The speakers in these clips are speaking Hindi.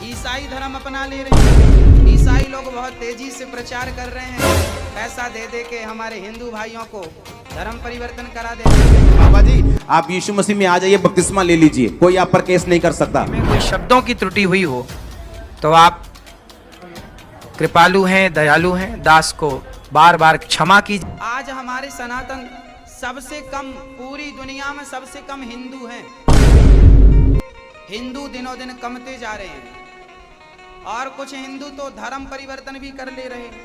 ईसाई धर्म अपना ले रहे हैं। ईसाई लोग बहुत तेजी से प्रचार कर रहे हैं, पैसा दे दे के हमारे हिंदू भाइयों को धर्म परिवर्तन करा दे रहे हैं। बाबा जी आप यीशु मसीह में आ जाइए, बपतिस्मा ले लीजिए, कोई आप पर केस नहीं कर सकता। कोई शब्दों की त्रुटि हुई हो तो आप कृपालु हैं, दयालु हैं, दास को बार बार क्षमा कीजिए। आज हमारे सनातन सबसे कम, पूरी दुनिया में सबसे कम हिंदू हैं। हिंदू दिनों दिन कमते जा रहे हैं और कुछ हिंदू तो धर्म परिवर्तन भी कर ले रहे हैं।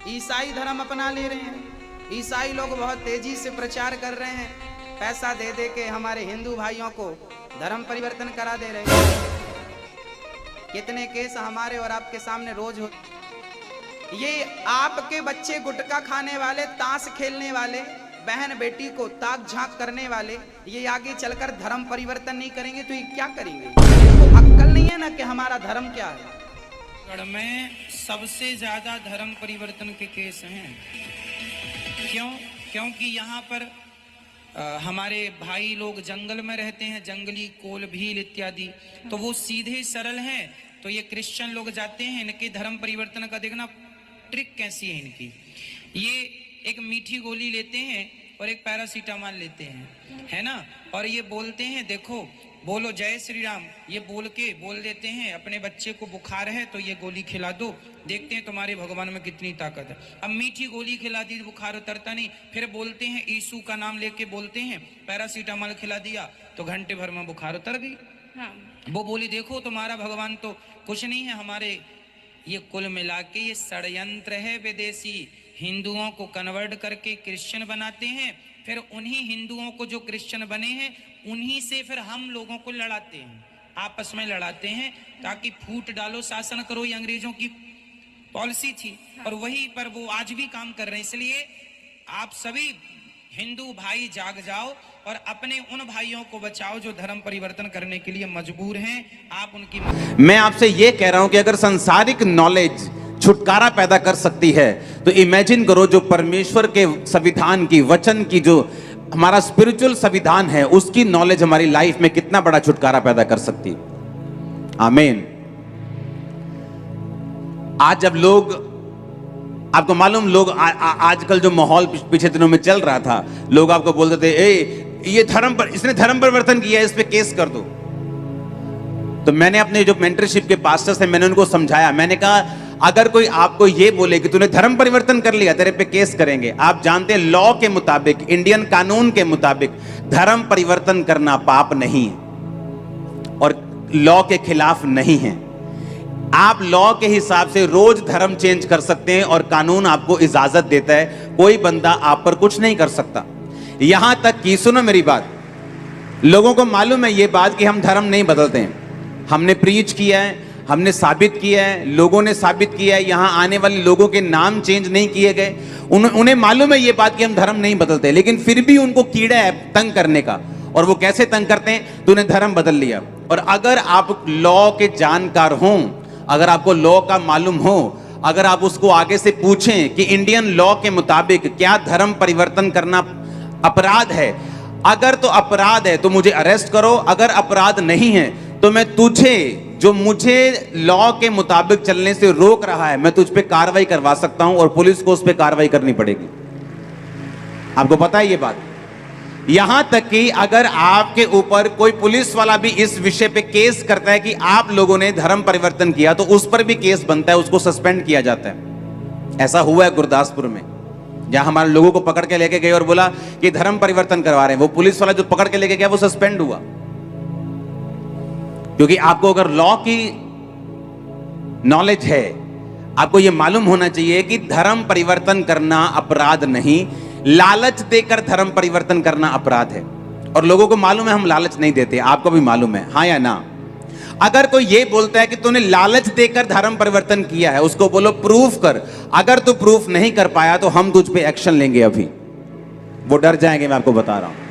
ईसाई धर्म अपना ले रहे हैं। ईसाई लोग बहुत तेजी से प्रचार कर रहे हैं, पैसा दे दे के हमारे हिंदू भाइयों को धर्म परिवर्तन करा दे रहे हैं। कितने केस हमारे और आपके सामने रोज हो। ये आपके बच्चे गुटखा खाने वाले, ताश खेलने वाले, बहन बेटी को ताक झांक करने वाले, ये आगे चलकर धर्म परिवर्तन नहीं करेंगे तो ये क्या करेंगे? इनको अक्ल नहीं है ना कि हमारा धर्म क्या है। गढ़ में सबसे ज्यादा धर्म परिवर्तन के केस हैं। क्यों? क्योंकि यहाँ पर हमारे भाई लोग जंगल में रहते हैं, जंगली कोल भील इत्यादि, तो वो सीधे सरल हैं। तो ये क्रिश्चियन लोग जाते हैं, इनके धर्म परिवर्तन का देखना ट्रिक कैसी है इनकी। ये एक मीठी गोली लेते हैं और एक पैरासीटामोल लेते हैं, है ना, और ये बोलते हैं देखो बोलो जय श्री राम, ये बोल देते हैं अपने बच्चे को बुखार है तो ये गोली खिला दो, देखते हैं तुम्हारे भगवान में कितनी ताकत है। अब मीठी गोली खिला दी, बुखार उतरता नहीं, फिर बोलते हैं यीशु का नाम लेके बोलते हैं, पैरासीटामोल खिला दिया तो घंटे भर में बुखार उतर गई। हाँ। वो बोली देखो तुम्हारा भगवान तो कुछ नहीं है हमारे। ये कुल मिला के ये षड्यंत्र है विदेशी, हिंदुओं को कन्वर्ट करके क्रिश्चियन बनाते हैं, फिर उन्हीं हिंदुओं को जो क्रिश्चियन बने हैं उन्हीं से फिर हम लोगों को लड़ाते हैं, आपस में लड़ाते हैं ताकि फूट डालो, शासन करो। ये अंग्रेजों की पॉलिसी थी और वही पर वो आज भी काम कर रहे हैं। इसलिए आप सभी हिंदू भाई जाग जाओ और अपने उन भाइयों को बचाओ जो धर्म परिवर्तन करने के लिए मजबूर हैं। आप उनकी मैं आपसे ये कह रहा हूं कि अगर सांसारिक नॉलेज छुटकारा पैदा कर सकती है तो इमेजिन करो जो परमेश्वर के संविधान की, वचन की, जो हमारा स्पिरिचुअल संविधान है, उसकी नॉलेज हमारी लाइफ में कितना बड़ा छुटकारा पैदा कर सकती है। आमीन। आज जब लोग, आपको मालूम, लोग आजकल जो माहौल पिछले दिनों में चल रहा था, लोग आपको बोलते थे ये इसने धर्म परिवर्तन किया है, इस पे केस कर दो। तो मैंने अपने जो मेंटरशिप के पास्टर्स हैं, मैंने उनको समझाया, मैंने कहा अगर कोई आपको ये बोले कि तूने धर्म परिवर्तन कर लिया, तेरे पे केस करेंगे। आप जानते हैं लॉ के मुताबिक, इंडियन कानून के मुताबिक धर्म परिवर्तन करना पाप नहीं है और लॉ के खिलाफ नहीं है। आप लॉ के हिसाब से रोज धर्म चेंज कर सकते हैं और कानून आपको इजाजत देता है, कोई बंदा आप पर कुछ नहीं कर सकता। यहां तक कि, सुनो मेरी बात, लोगों को मालूम है ये बात कि हम धर्म नहीं बदलते हैं। हमने प्रीच किया है, हमने साबित किया है, लोगों ने साबित किया है, यहां आने वाले लोगों के नाम चेंज नहीं किए गए। उन्हें मालूम है ये बात कि हम धर्म नहीं बदलते, लेकिन फिर भी उनको कीड़ा है तंग करने का। और वो कैसे तंग करते हैं? तूने धर्म बदल लिया। और अगर आप लॉ के जानकार हों, अगर आपको लॉ का मालूम हो, अगर आप उसको आगे से पूछें कि इंडियन लॉ के मुताबिक क्या धर्म परिवर्तन करना अपराध है, अगर तो अपराध है तो मुझे अरेस्ट करो, अगर अपराध नहीं है तो मैं तुझे, जो मुझे लॉ के मुताबिक चलने से रोक रहा है, मैं तुझ पे कार्रवाई करवा सकता हूं और पुलिस को उस पे कार्रवाई करनी पड़ेगी। आपको पता है ये बात? यहां तक कि अगर आपके ऊपर कोई पुलिस वाला भी इस विषय पे केस करता है कि आप लोगों ने धर्म परिवर्तन किया, तो उस पर भी केस बनता है, उसको सस्पेंड किया जाता है। ऐसा हुआ है गुरदासपुर में, जहां हमारे लोगों को पकड़ के लेके गए और बोला कि धर्म परिवर्तन करवा रहे हैं। वो पुलिस वाला जो पकड़ के लेके गया वो सस्पेंड हुआ। क्योंकि आपको अगर लॉ की नॉलेज है, आपको यह मालूम होना चाहिए कि धर्म परिवर्तन करना अपराध नहीं, लालच देकर धर्म परिवर्तन करना अपराध है। और लोगों को मालूम है हम लालच नहीं देते, आपको भी मालूम है, हाँ या ना? अगर कोई ये बोलता है कि तूने लालच देकर धर्म परिवर्तन किया है, उसको बोलो प्रूफ कर। अगर तू प्रूफ नहीं कर पाया तो हम तुझ पे एक्शन लेंगे। अभी वो डर जाएंगे, मैं आपको बता रहा हूं।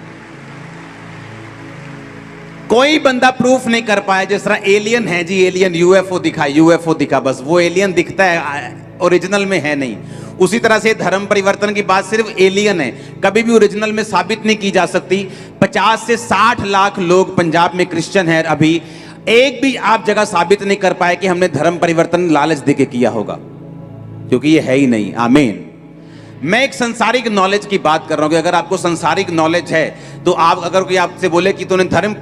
कोई बंदा प्रूफ नहीं कर पाया, जिस तरह एलियन है जी, एलियन यूएफओ दिखा, बस वो एलियन दिखता है, ओरिजिनल में है नहीं। उसी तरह से धर्म परिवर्तन की बात सिर्फ एलियन है, कभी भी ओरिजिनल में साबित नहीं की जा सकती। 50 से 60 लाख लोग पंजाब में क्रिश्चियन है अभी, एक भी आप जगह साबित नहीं कर पाए कि हमने धर्म परिवर्तन लालच देके किया होगा, क्योंकि ये है ही नहीं। आमीन। मैं एक संसारिक नॉलेज की बात कर रहा हूं कि अगर आपको संसारिक नॉलेज है तो आप, अगर कोई आपसे बोले कि तूने धर्म,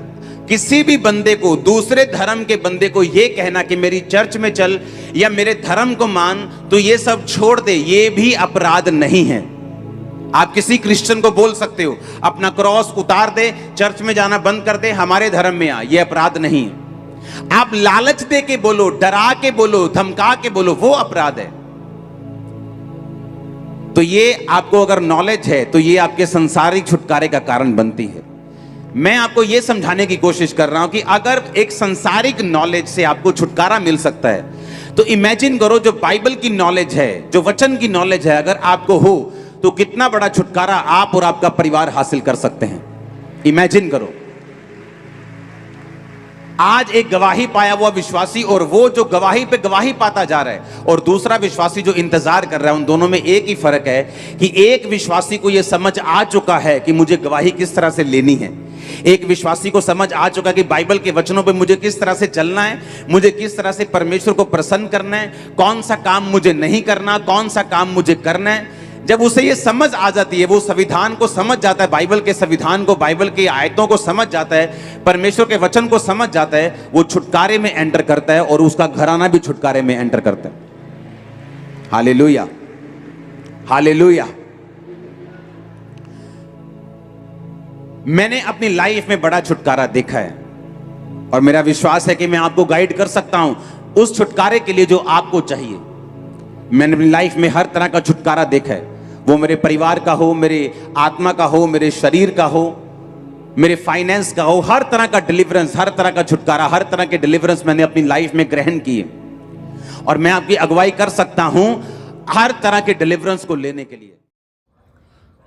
किसी भी बंदे को, दूसरे धर्म के बंदे को ये कहना कि मेरी चर्च में चल या मेरे धर्म को मान, तो ये सब छोड़ दे, ये भी अपराध नहीं है। आप किसी क्रिश्चियन को बोल सकते हो अपना क्रॉस उतार दे, चर्च में जाना बंद कर दे, हमारे धर्म में आ, ये अपराध नहीं है। आप लालच दे के बोलो, डरा के बोलो, धमका के बोलो, वो अपराध है। तो ये आपको अगर नॉलेज है तो ये आपके संसारिक छुटकारे का कारण बनती है। मैं आपको यह समझाने की कोशिश कर रहा हूं कि अगर एक संसारिक नॉलेज से आपको छुटकारा मिल सकता है, तो इमेजिन करो जो बाइबल की नॉलेज है, जो वचन की नॉलेज है, अगर आपको हो तो कितना बड़ा छुटकारा आप और आपका परिवार हासिल कर सकते हैं। इमेजिन करो, आज एक गवाही पाया हुआ विश्वासी और वो जो गवाही पे गवाही पाता जा रहा है, और दूसरा विश्वासी जो इंतजार कर रहा है, उन दोनों में एक ही फर्क है कि एक विश्वासी को यह समझ आ चुका है कि मुझे गवाही किस तरह से लेनी है। एक विश्वासी को समझ आ चुका है कि बाइबल के वचनों पे मुझे किस तरह से चलना है, मुझे किस तरह से परमेश्वर को प्रसन्न करना है, कौन सा काम मुझे नहीं करना, कौन सा काम मुझे करना है। जब उसे ये समझ आ जाती है, वो संविधान को समझ जाता है, बाइबल के संविधान को, बाइबल की आयतों को समझ जाता है, परमेश्वर के वचन को समझ जाता है, वो छुटकारे में एंटर करता है और उसका घराना भी छुटकारे में एंटर करता है। Hallelujah, hallelujah. मैंने अपनी लाइफ में बड़ा छुटकारा देखा है और मेरा विश्वास है कि मैं आपको गाइड कर सकता हूं उस छुटकारे के लिए जो आपको चाहिए। मैंने अपनी लाइफ में हर तरह का छुटकारा देखा है, वो मेरे परिवार का हो, मेरे आत्मा का हो, मेरे शरीर का हो, मेरे फाइनेंस का हो, हर तरह का डिलीवरेंस, हर तरह का छुटकारा, हर तरह के डिलीवरेंस मैंने अपनी लाइफ में ग्रहण किए। और मैं आपकी अगुवाई कर सकता हूं हर तरह के डिलीवरेंस को लेने के लिए।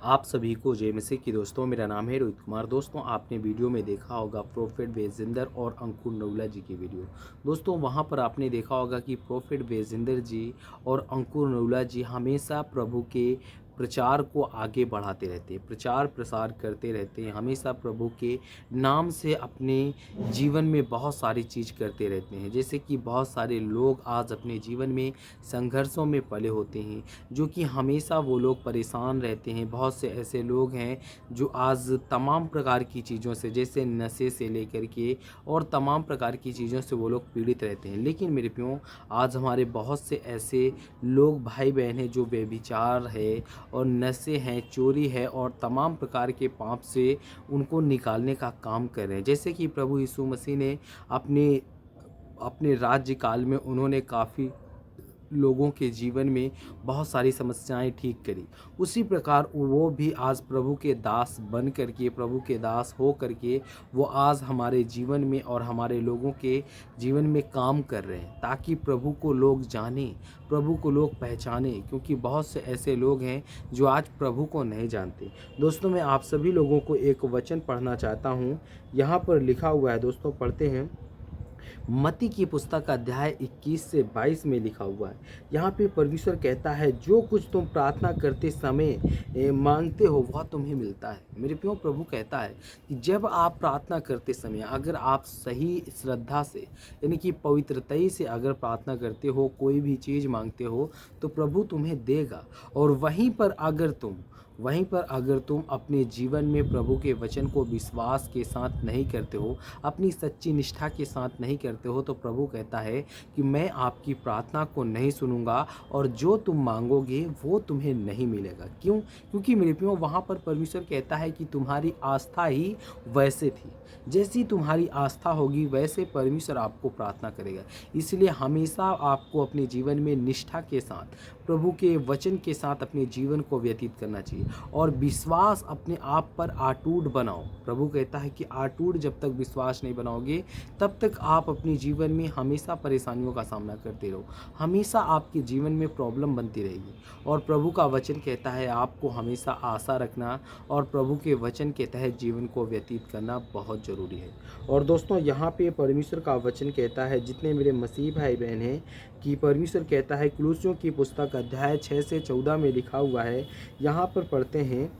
आप सभी को जय मसीह की दोस्तों, मेरा नाम है रोहित कुमार। दोस्तों, आपने वीडियो में देखा होगा प्रोफेट बेजिंदर और अंकुर नवला जी की वीडियो। दोस्तों, वहां पर आपने देखा होगा कि प्रोफेट बेजिंदर जी और अंकुर नवला जी हमेशा प्रभु के प्रचार को आगे बढ़ाते रहते हैं, प्रचार प्रसार करते रहते हैं, हमेशा प्रभु के नाम से अपने जीवन में बहुत सारी चीज़ करते रहते हैं। जैसे कि बहुत सारे लोग आज अपने जीवन में संघर्षों में पले होते हैं, जो कि हमेशा वो लोग परेशान रहते हैं। बहुत से ऐसे लोग हैं जो आज तमाम प्रकार की चीज़ों से, जैसे नशे से लेकर के और तमाम प्रकार की चीज़ों से वो लोग पीड़ित रहते हैं। लेकिन मेरे प्रियो, आज हमारे बहुत से ऐसे लोग, भाई बहन हैं, जो व्यभिचार है और नशे हैं, चोरी है और तमाम प्रकार के पाप से उनको निकालने का काम कर रहे हैं। जैसे कि प्रभु यीशु मसीह ने अपने राज्य काल में उन्होंने काफ़ी लोगों के जीवन में बहुत सारी समस्याएं ठीक करी, उसी प्रकार वो भी आज प्रभु के दास बन करके, प्रभु के दास हो करके वो आज हमारे जीवन में और हमारे लोगों के जीवन में काम कर रहे हैं, ताकि प्रभु को लोग जानें, प्रभु को लोग पहचानें। क्योंकि बहुत से ऐसे लोग हैं जो आज प्रभु को नहीं जानते। दोस्तों, मैं आप सभी लोगों को एक वचन पढ़ना चाहता हूँ। यहाँ पर लिखा हुआ है, दोस्तों पढ़ते हैं। मत्ती की पुस्तक अध्याय 21 से 22 में लिखा हुआ है। यहाँ पे परमेश्वर कहता है, जो कुछ तुम प्रार्थना करते समय मांगते हो वह तुम्हें मिलता है। मेरे प्रियो, प्रभु कहता है कि जब आप प्रार्थना करते समय अगर आप सही श्रद्धा से, यानी कि पवित्रता से अगर प्रार्थना करते हो, कोई भी चीज़ मांगते हो, तो प्रभु तुम्हें देगा। और वहीं पर अगर तुम अपने जीवन में प्रभु के वचन को विश्वास के साथ नहीं करते हो, अपनी सच्ची निष्ठा के साथ नहीं करते हो, तो प्रभु कहता है कि मैं आपकी प्रार्थना को नहीं सुनूंगा और जो तुम मांगोगे वो तुम्हें नहीं मिलेगा। क्यों? क्योंकि मेरे प्रियो, वहाँ पर परमेश्वर कहता है कि तुम्हारी आस्था ही वैसे थी, जैसी तुम्हारी आस्था होगी वैसे परमेश्वर आपको प्रार्थना करेगा। इसलिए हमेशा आपको अपने जीवन में निष्ठा के साथ, प्रभु के वचन के साथ अपने जीवन को व्यतीत करना चाहिए और विश्वास अपने आप पर अटूट बनाओ। प्रभु कहता है कि अटूट जब तक विश्वास नहीं बनाओगे, तब तक आप अपने जीवन में हमेशा परेशानियों का सामना करते रहो, हमेशा आपके जीवन में प्रॉब्लम बनती रहेगी। और प्रभु का वचन कहता है आपको हमेशा आशा रखना और प्रभु के वचन के तहत जीवन को व्यतीत करना बहुत ज़रूरी है। और दोस्तों, यहाँ पे परमेश्वर का वचन कहता है, जितने मेरे मसीह भाई बहन हैं, कि परमेश्वर कहता है, कुलुस्सियों की पुस्तक अध्याय 6 से 14 में लिखा हुआ है। यहाँ पर पढ़ते हैं,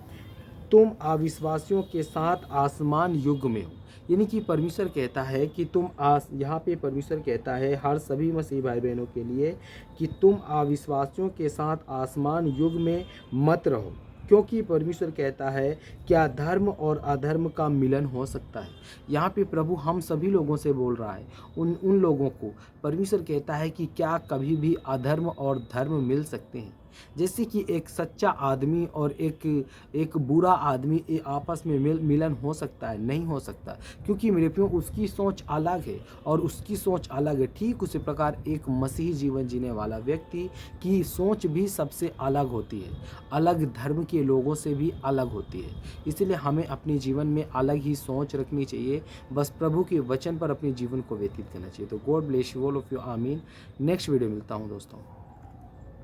तुम अविश्वासियों के साथ आसमान युग में हो। यानी कि परमेश्वर कहता है कि तुम यहाँ पे परमेश्वर कहता है हर सभी मसीह भाई बहनों के लिए कि तुम अविश्वासियों के साथ आसमान युग में मत रहो, क्योंकि परमेश्वर कहता है क्या धर्म और अधर्म का मिलन हो सकता है। यहाँ पे प्रभु हम सभी लोगों से बोल रहा है, उन लोगों को परमेश्वर कहता है कि क्या कभी भी अधर्म और धर्म मिल सकते हैं। जैसे कि एक सच्चा आदमी और एक बुरा आदमी आपस में मिलन हो सकता है? नहीं हो सकता, क्योंकि मेरे प्रियो उसकी सोच अलग है और उसकी सोच अलग है। ठीक उसी प्रकार एक मसीही जीवन जीने वाला व्यक्ति की सोच भी सबसे अलग होती है, अलग धर्म के लोगों से भी अलग होती है। इसलिए हमें अपने जीवन में अलग ही सोच रखनी चाहिए, बस प्रभु के वचन पर अपने जीवन को व्यतीत करना चाहिए। तो God bless you all of you, आमीन। नेक्स्ट वीडियो मिलता हूँ दोस्तों।